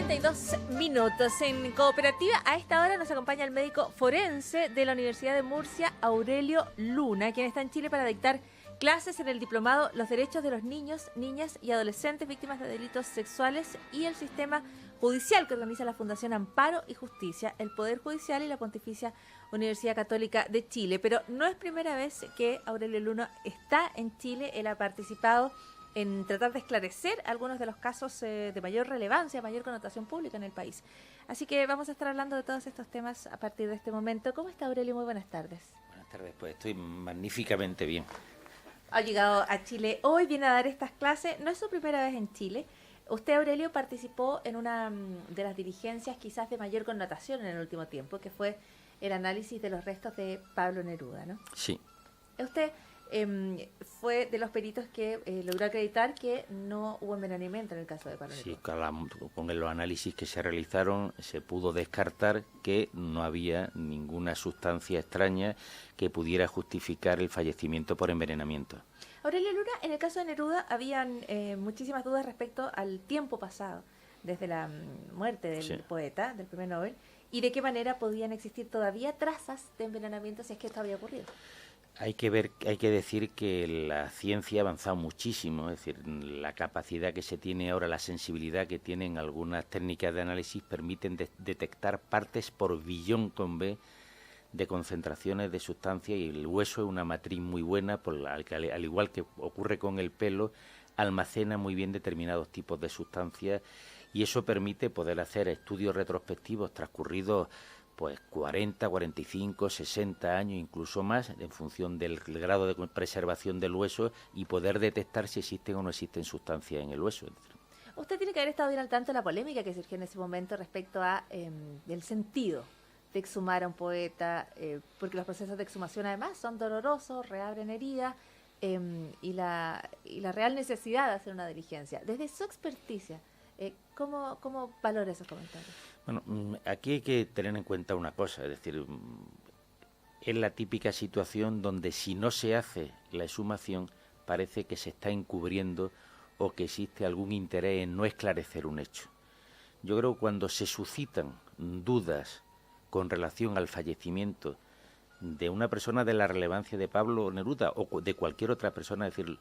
8:32. En Cooperativa, a esta hora nos acompaña el médico forense de la Universidad de Murcia, Aurelio Luna, quien está en Chile para dictar clases en el diplomado Los derechos de los niños, niñas y adolescentes víctimas de delitos sexuales y el sistema judicial que organiza la Fundación Amparo y Justicia, el Poder Judicial y la Pontificia Universidad Católica de Chile. Pero no es primera vez que Aurelio Luna está en Chile. Él ha participado en tratar de esclarecer algunos de los casos de mayor relevancia, mayor connotación pública en el país. Así que vamos a estar hablando de todos estos temas a partir de este momento. ¿Cómo está, Aurelio? Muy buenas tardes. Buenas tardes, pues estoy magníficamente bien. Ha llegado a Chile hoy, viene a dar estas clases. No es su primera vez en Chile. Usted, Aurelio, participó en una de las diligencias quizás de mayor connotación en el último tiempo, que fue el análisis de los restos de Pablo Neruda, ¿no? Sí. Usted fue de los peritos que logró acreditar que no hubo envenenamiento en el caso de Pablo Neruda. Sí, con los análisis que se realizaron se pudo descartar que no había ninguna sustancia extraña que pudiera justificar el fallecimiento por envenenamiento. Aurelio Luna, en el caso de Neruda habían muchísimas dudas respecto al tiempo pasado desde la muerte del poeta, del premio Nobel, y de qué manera podían existir todavía trazas de envenenamiento si es que esto había ocurrido. Hay que decir que la ciencia ha avanzado muchísimo, es decir, la capacidad que se tiene ahora, la sensibilidad que tienen algunas técnicas de análisis permiten detectar partes por billón con B de concentraciones de sustancias, y el hueso es una matriz muy buena, al igual que ocurre con el pelo, almacena muy bien determinados tipos de sustancias, y eso permite poder hacer estudios retrospectivos transcurridos pues 40, 45, 60 años, incluso más, en función del grado de preservación del hueso, y poder detectar si existen o no existen sustancias en el hueso. Usted tiene que haber estado bien al tanto de la polémica que surgió en ese momento respecto a el sentido de exhumar a un poeta, porque los procesos de exhumación además son dolorosos, reabren heridas, y la real necesidad de hacer una diligencia. Desde su experticia, ¿cómo valora esos comentarios? Bueno, aquí hay que tener en cuenta una cosa, es decir, es la típica situación donde si no se hace la exhumación parece que se está encubriendo o que existe algún interés en no esclarecer un hecho. Yo creo que cuando se suscitan dudas con relación al fallecimiento de una persona de la relevancia de Pablo Neruda o de cualquier otra persona, es decir,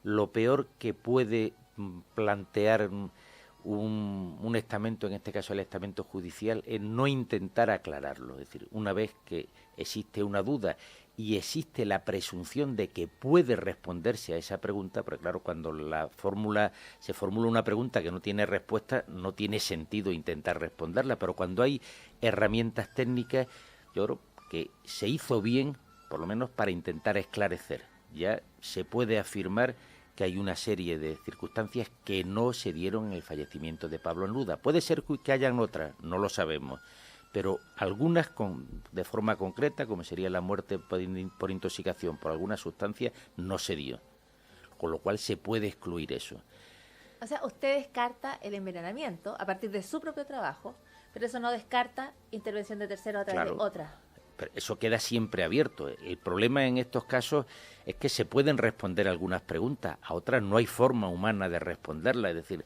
lo peor que puede plantear un estamento, en este caso el estamento judicial, es no intentar aclararlo. Es decir, una vez que existe una duda y existe la presunción de que puede responderse a esa pregunta, porque claro, cuando se formula una pregunta que no tiene respuesta, no tiene sentido intentar responderla, pero cuando hay herramientas técnicas, yo creo que se hizo bien, por lo menos para intentar esclarecer. Ya se puede afirmar que hay una serie de circunstancias que no se dieron en el fallecimiento de Pablo Neruda. Puede ser que hayan otras, no lo sabemos, pero algunas de forma concreta, como sería la muerte por intoxicación por alguna sustancia, no se dio, con lo cual se puede excluir eso. O sea, usted descarta el envenenamiento a partir de su propio trabajo, pero eso no descarta intervención de terceros a través de otra. Pero eso queda siempre abierto. El problema en estos casos es que se pueden responder algunas preguntas, a otras no hay forma humana de responderlas. Es decir,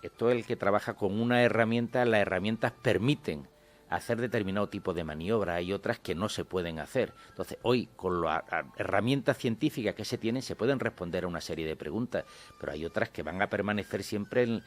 esto es el que trabaja con una herramienta, las herramientas permiten hacer determinado tipo de maniobra, hay otras que no se pueden hacer. Entonces, hoy, con las herramientas científicas que se tienen, se pueden responder a una serie de preguntas, pero hay otras que van a permanecer siempre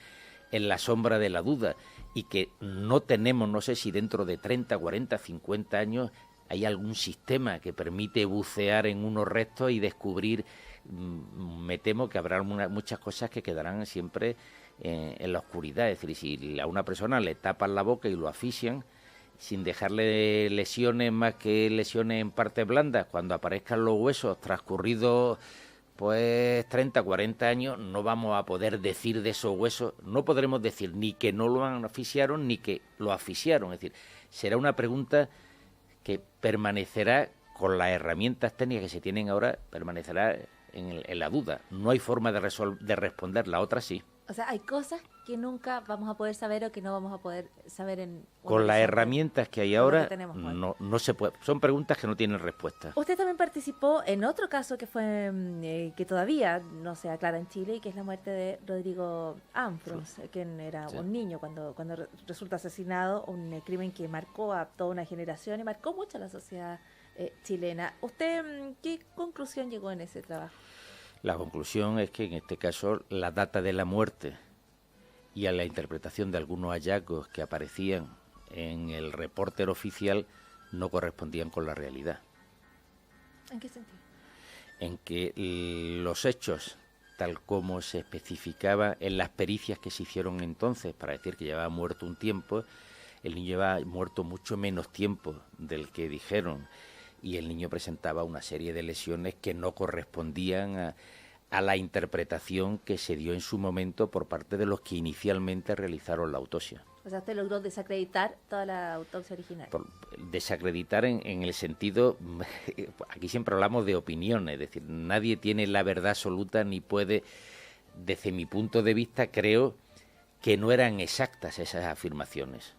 en la sombra de la duda, y que no tenemos, no sé si dentro de 30, 40, 50 años hay algún sistema que permite bucear en unos restos y descubrir. Me temo que habrá muchas cosas que quedarán siempre en la oscuridad. Es decir, si a una persona le tapan la boca y lo asfixian sin dejarle lesiones más que lesiones en partes blandas, cuando aparezcan los huesos transcurridos pues 30, 40 años, no vamos a poder decir de esos huesos, no podremos decir ni que no lo asfixiaron ni que lo asfixiaron. Es decir, será una pregunta que permanecerá con las herramientas técnicas que se tienen ahora, permanecerá en la duda. No hay forma de responder, la otra sí. O sea, hay cosas que nunca vamos a poder saber o que no vamos a poder saber en... Con las herramientas que hay ahora, no se puede. Son preguntas que no tienen respuesta. Usted también participó en otro caso que fue que todavía no se aclara en Chile, y que es la muerte de Rodrigo Amfros, quien era un niño cuando resulta asesinado, un crimen que marcó a toda una generación y marcó mucho a la sociedad chilena. ¿Usted qué conclusión llegó en ese trabajo? La conclusión es que en este caso la data de la muerte y a la interpretación de algunos hallazgos que aparecían en el repórter oficial no correspondían con la realidad. ¿En qué sentido? En que los hechos, tal como se especificaba en las pericias que se hicieron entonces para decir que llevaba muerto un tiempo, el niño llevaba muerto mucho menos tiempo del que dijeron, y el niño presentaba una serie de lesiones que no correspondían a la interpretación que se dio en su momento por parte de los que inicialmente realizaron la autopsia. O sea, usted logró desacreditar toda la autopsia original. Desacreditar en el sentido, aquí siempre hablamos de opiniones, es decir, nadie tiene la verdad absoluta ni puede, desde mi punto de vista, creo que no eran exactas esas afirmaciones.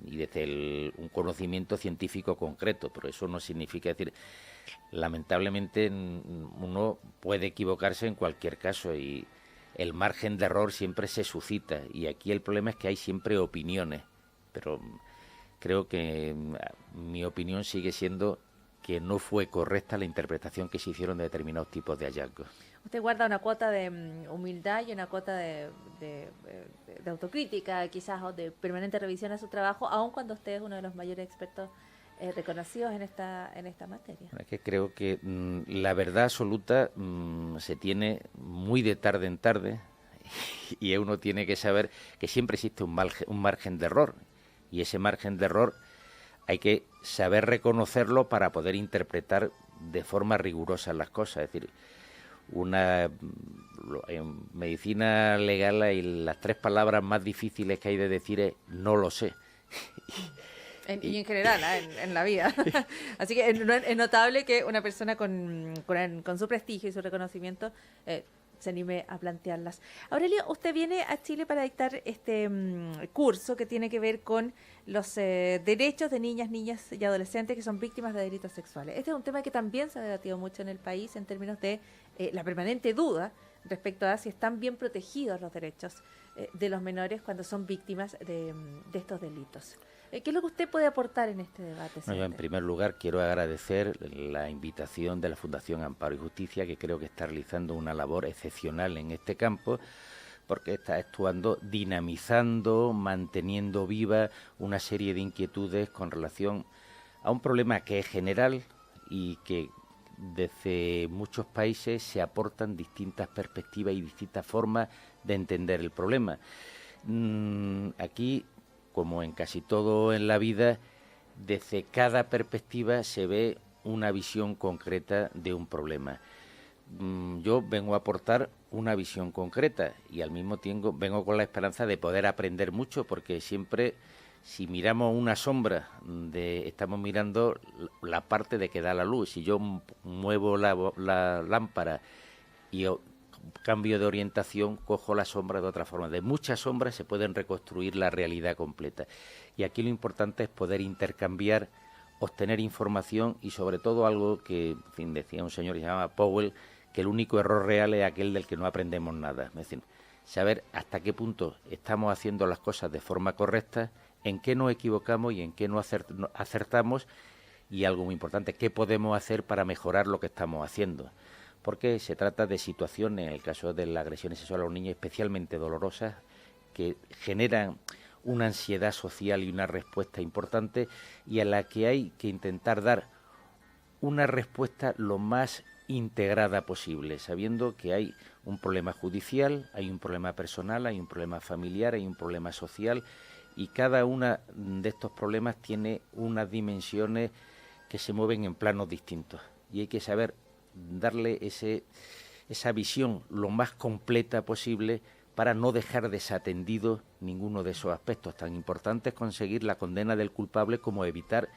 Y desde un conocimiento científico concreto, pero eso no significa decir, lamentablemente uno puede equivocarse en cualquier caso y el margen de error siempre se suscita, y aquí el problema es que hay siempre opiniones, pero creo que mi opinión sigue siendo que no fue correcta la interpretación que se hicieron de determinados tipos de hallazgos. Usted guarda una cuota de humildad y una cuota de autocrítica, quizás, o de permanente revisión a su trabajo, aun cuando usted es uno de los mayores expertos reconocidos en esta materia. Es que creo que la verdad absoluta se tiene muy de tarde en tarde, y uno tiene que saber que siempre existe un margen de error, y ese margen de error hay que saber reconocerlo para poder interpretar de forma rigurosa las cosas. Es decir, en medicina legal hay las 3 palabras más difíciles que hay de decir es no lo sé. Y en general, en la vida. Así que es notable que una persona con su prestigio y su reconocimiento se anime a plantearlas. Aurelio, usted viene a Chile para dictar este curso que tiene que ver con los derechos de niñas y adolescentes que son víctimas de delitos sexuales. Este es un tema que también se ha debatido mucho en el país en términos de la permanente duda respecto a si están bien protegidos los derechos de los menores cuando son víctimas de estos delitos. ¿Qué es lo que usted puede aportar en este debate? Yo, en primer lugar, quiero agradecer la invitación de la Fundación Amparo y Justicia, que creo que está realizando una labor excepcional en este campo, porque está actuando, dinamizando, manteniendo viva una serie de inquietudes con relación a un problema que es general y que desde muchos países se aportan distintas perspectivas y distintas formas de entender el problema. Aquí, como en casi todo en la vida, desde cada perspectiva se ve una visión concreta de un problema. Yo vengo a aportar una visión concreta y al mismo tiempo vengo con la esperanza de poder aprender mucho, porque siempre, si miramos una sombra, estamos mirando la parte de que da la luz. Si yo muevo la lámpara y cambio de orientación, cojo la sombra de otra forma. De muchas sombras se pueden reconstruir la realidad completa. Y aquí lo importante es poder intercambiar, obtener información y sobre todo algo que, en fin, decía un señor que se llama Powell, que el único error real es aquel del que no aprendemos nada. Es decir, saber hasta qué punto estamos haciendo las cosas de forma correcta, en qué nos equivocamos y en qué no acertamos, y algo muy importante, qué podemos hacer para mejorar lo que estamos haciendo. Porque se trata de situaciones, en el caso de las agresiones sexuales a los niños, especialmente dolorosas, que generan una ansiedad social y una respuesta importante, y a la que hay que intentar dar una respuesta lo más integrada posible, sabiendo que hay un problema judicial, hay un problema personal, hay un problema familiar, hay un problema social, y cada uno de estos problemas tiene unas dimensiones que se mueven en planos distintos, y hay que saber darle esa visión lo más completa posible para no dejar desatendido ninguno de esos aspectos. Tan importante es conseguir la condena del culpable como evitar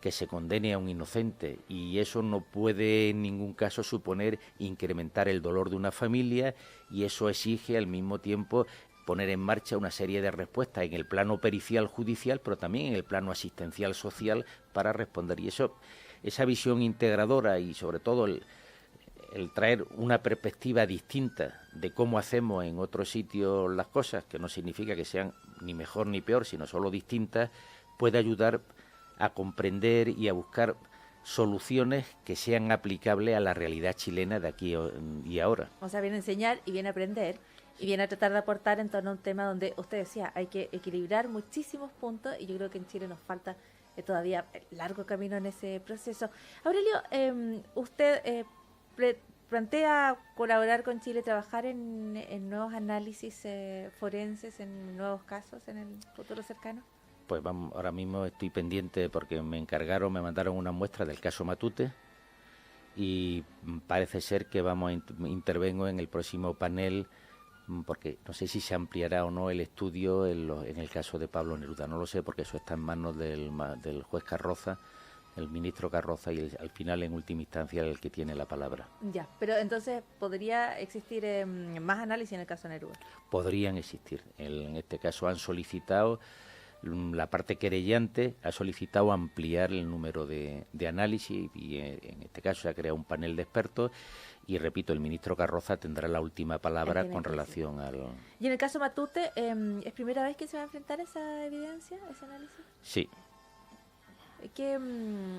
que se condene a un inocente, y eso no puede en ningún caso suponer incrementar el dolor de una familia, y eso exige al mismo tiempo poner en marcha una serie de respuestas en el plano pericial judicial, pero también en el plano asistencial social para responder. Y esa visión integradora y sobre todo el traer una perspectiva distinta de cómo hacemos en otros sitios las cosas, que no significa que sean ni mejor ni peor, sino solo distintas, puede ayudar a comprender y a buscar soluciones que sean aplicables a la realidad chilena de aquí y ahora. O sea, viene a enseñar y viene a aprender y viene a tratar de aportar en torno a un tema donde usted decía, hay que equilibrar muchísimos puntos, y yo creo que en Chile nos falta todavía largo camino en ese proceso. Aurelio, usted plantea colaborar con Chile, trabajar en nuevos análisis forenses, en nuevos casos en el futuro cercano. Pues vamos, ahora mismo estoy pendiente porque me mandaron una muestra del caso Matute, y parece ser que intervengo en el próximo panel, porque no sé si se ampliará o no el estudio en el caso de Pablo Neruda, no lo sé, porque eso está en manos del juez Carroza, el ministro Carroza, y al final, en última instancia, el que tiene la palabra. Ya, pero entonces, ¿podría existir más análisis en el caso Neruda? Podrían existir. En este caso han solicitado, la parte querellante ha solicitado ampliar el número de análisis, y en este caso se ha creado un panel de expertos, y repito, el ministro Carroza tendrá la última palabra con relación al... ¿Y en el caso Matute, es primera vez que se va a enfrentar esa evidencia, ese análisis? Sí.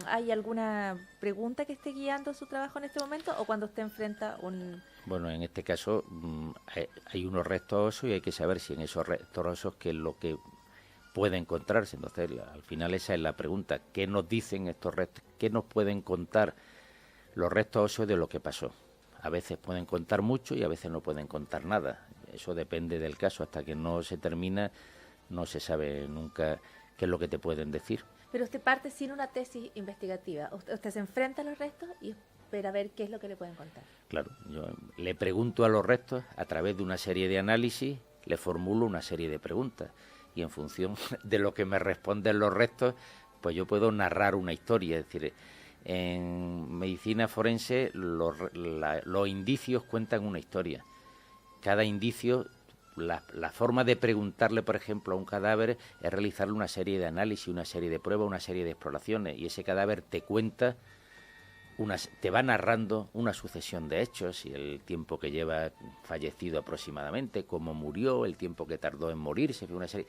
¿Hay alguna pregunta que esté guiando su trabajo en este momento, o cuando usted enfrenta un...? Bueno, en este caso hay unos restos óseos, y hay que saber si en esos restos óseos qué es lo que puede encontrarse. Entonces, al final esa es la pregunta. ¿Qué nos dicen estos restos? ¿Qué nos pueden contar los restos óseos de lo que pasó? A veces pueden contar mucho y a veces no pueden contar nada. Eso depende del caso. Hasta que no se termina, no se sabe nunca qué es lo que te pueden decir. Pero usted parte sin una tesis investigativa. Usted se enfrenta a los restos y espera ver qué es lo que le pueden contar. Claro, yo le pregunto a los restos a través de una serie de análisis, le formulo una serie de preguntas, y en función de lo que me responden los restos, pues yo puedo narrar una historia. Es decir, en medicina forense los indicios cuentan una historia. Cada indicio, la forma de preguntarle, por ejemplo, a un cadáver es realizarle una serie de análisis, una serie de pruebas, una serie de exploraciones, y ese cadáver te cuenta, te va narrando una sucesión de hechos, y el tiempo que lleva fallecido aproximadamente, cómo murió, el tiempo que tardó en morirse, una serie,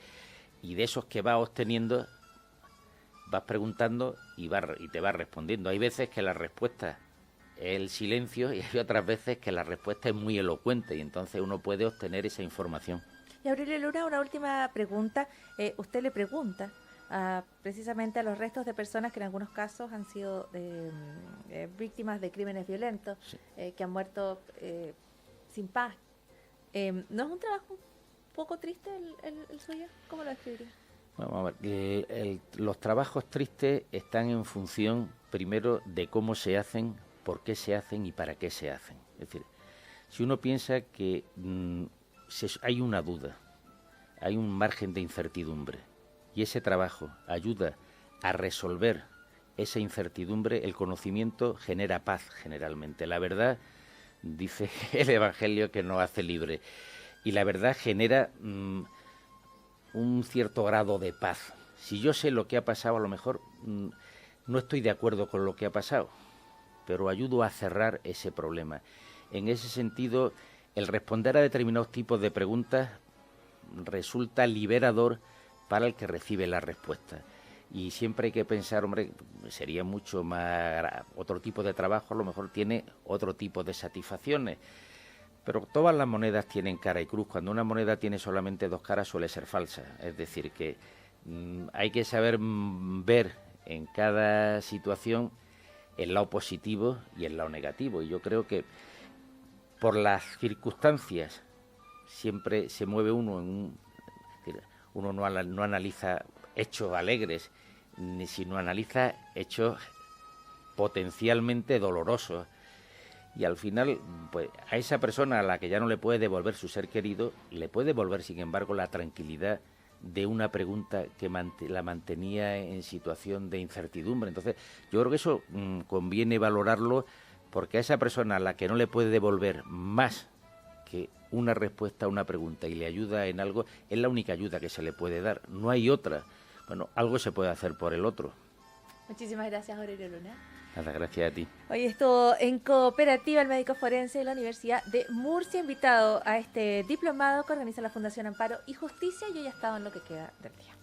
y de esos que vas obteniendo, vas preguntando y te vas respondiendo. Hay veces que la respuesta es el silencio, y hay otras veces que la respuesta es muy elocuente, y entonces uno puede obtener esa información. Y Aurelio Luna, una última pregunta. Usted le pregunta precisamente a los restos de personas que en algunos casos han sido víctimas de crímenes violentos, sí, que han muerto sin paz. ¿No es un trabajo un poco triste el suyo? ¿Cómo lo describiría? Bueno, vamos a ver, los trabajos tristes están en función, primero, de cómo se hacen, por qué se hacen y para qué se hacen. Es decir, si uno piensa que hay una duda, hay un margen de incertidumbre, y ese trabajo ayuda a resolver esa incertidumbre, el conocimiento genera paz generalmente. La verdad, dice el Evangelio, que nos hace libres, y la verdad genera un cierto grado de paz. Si yo sé lo que ha pasado, a lo mejor no estoy de acuerdo con lo que ha pasado, pero ayudo a cerrar ese problema. En ese sentido, el responder a determinados tipos de preguntas resulta liberador para el que recibe la respuesta. Y siempre hay que pensar, hombre, sería mucho más... Otro tipo de trabajo a lo mejor tiene otro tipo de satisfacciones, pero todas las monedas tienen cara y cruz. Cuando una moneda tiene solamente dos caras, suele ser falsa. Es decir, que hay que saber ver en cada situación el lado positivo y el lado negativo. Y yo creo que por las circunstancias siempre se mueve uno uno no analiza hechos alegres, sino analiza hechos potencialmente dolorosos. Y al final, pues a esa persona a la que ya no le puede devolver su ser querido, le puede devolver, sin embargo, la tranquilidad de una pregunta que la mantenía en situación de incertidumbre. Entonces, yo creo que eso conviene valorarlo, porque a esa persona a la que no le puede devolver más que una respuesta a una pregunta y le ayuda en algo, es la única ayuda que se le puede dar. No hay otra. Bueno, algo se puede hacer por el otro. Muchísimas gracias, Aurelio Luna. Nada, gracias a ti. Hoy estuvo en Cooperativa el médico forense de la Universidad de Murcia, invitado a este diplomado que organiza la Fundación Amparo y Justicia, y hoy ha estado en lo que queda del día.